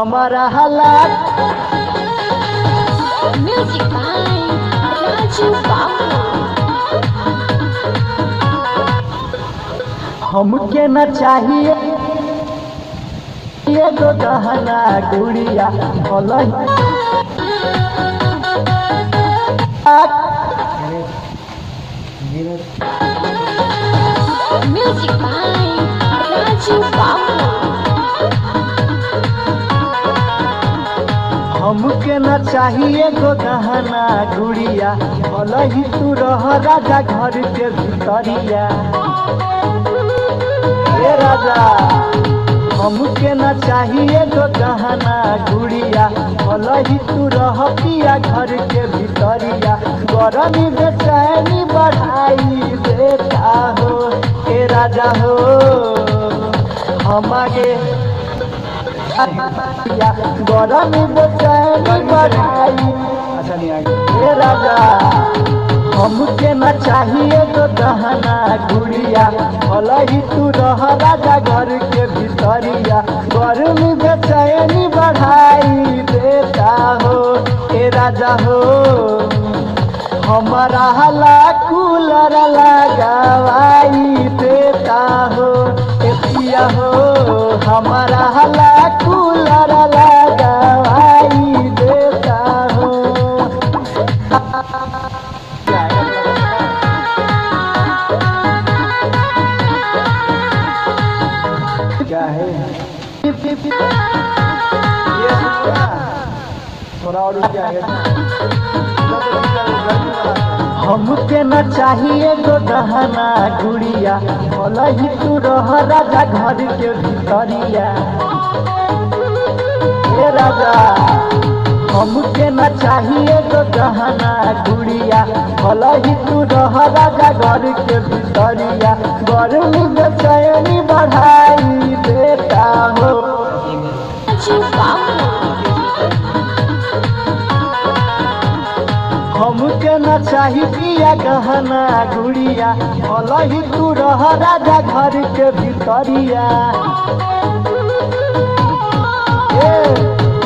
हमारा हालात Music by Raju Babu. हमके न चाहिए ये तो गहना गुड़िया भलही Music by Raju Babu. हमके न चाहिए गो गहना गुड़िया भलही तू रह राजा घर के भीतरिया हे राजा हमके न चाहिए गो गहना गुड़िया भलही तू रह पिया घर के भीतरिया गरमी बेचैनी बढ़ाई देता हो हे राजा हो हमारे गरमी बेचैनी बढ़ाई अच्छा नहीं आगे हे राजा हमके न चाहिए तो गहना गुड़िया भलही तू रह राजा घर के भीतरिया गरमी बेचैनी बढ़ाई देता हो हे राजा हो हमारा हला कूलर लगावाई देता हो ए पिया हो हमारा हला कूलर लगावाई देता हो क्या है ये थोड़ा और क्या है हमके न चाहिए तो गहना गुड़िया भलही तू रह राजा घर के भीतरिया हे राजा हमके न चाहिए तो गहना गुड़िया भलही तू रह राजा घर के भीतरिया गरमी बेचैनी बढ़ाई देता हो Raju Babu. हमके न चाही पिया गहना गुड़िया भलही तू रह राजा घर के भीतरिया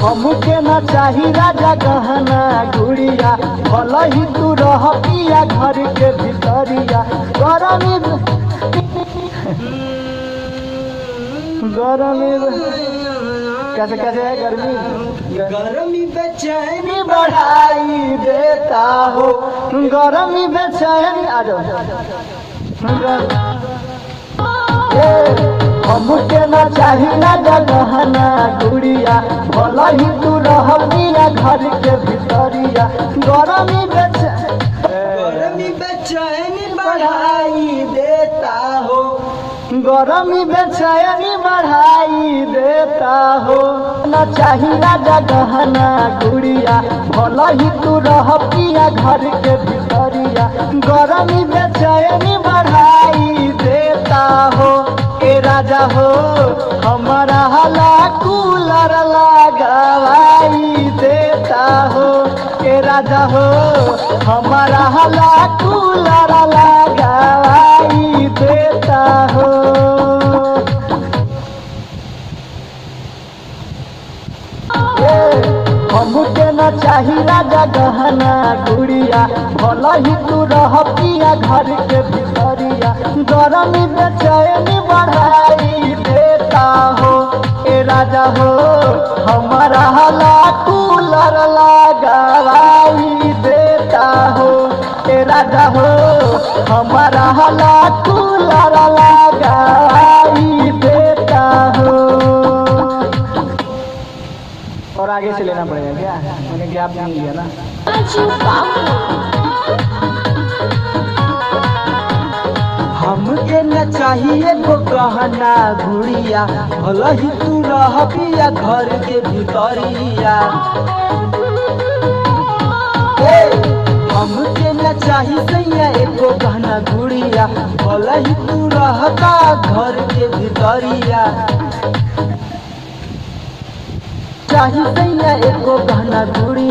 हमके न चाही राजा गहना गुड़िया भलही तू रह पिया घर के भीतरिया गरमी कैसे कैसे है गर्मी बेचैनी बढ़ाई देता हो गरमी बेचैनी आ जाओ हमके न चाहिए राजा गहना गुड़िया भलही तू रह पिया घर के भीतरिया गरमी बेचैनी बढ़ाई देता हो गरमी बेचैनी बढ़ाई देता हो न चाहिए राजा गहना गुड़िया भलही तू रह पिया घर के भीतरिया गरमी बेचैनी बढ़ाई देता हो ए राजा हो हमारा हला कूलर लगावाई देता हो ए राजा हो हमारा हला कूलर लगावाई देता हो हमके न चाहिए राजा गहना गुड़िया भलही तू रह पिया घर के भीतरिया गरमी बेचैनी बढ़ाई देता हो ए राजा हो हमारा हला कूलर लगावाई देता हो ए राजा हो हमारा हला कूलर लगावाई देता हो और आगे से लेना पड़ेगा क्या मैंने गैप नहीं लिया ना Raju Babu. हमके न चाहिए तो गहना गुड़िया भलही तू रह पिया घर के भीतरिया हमके न चाहिए सैया एको गहना गुड़िया भलही तू रहता घर के भीतरिया चाहिए सैया एको गहना गुड़िया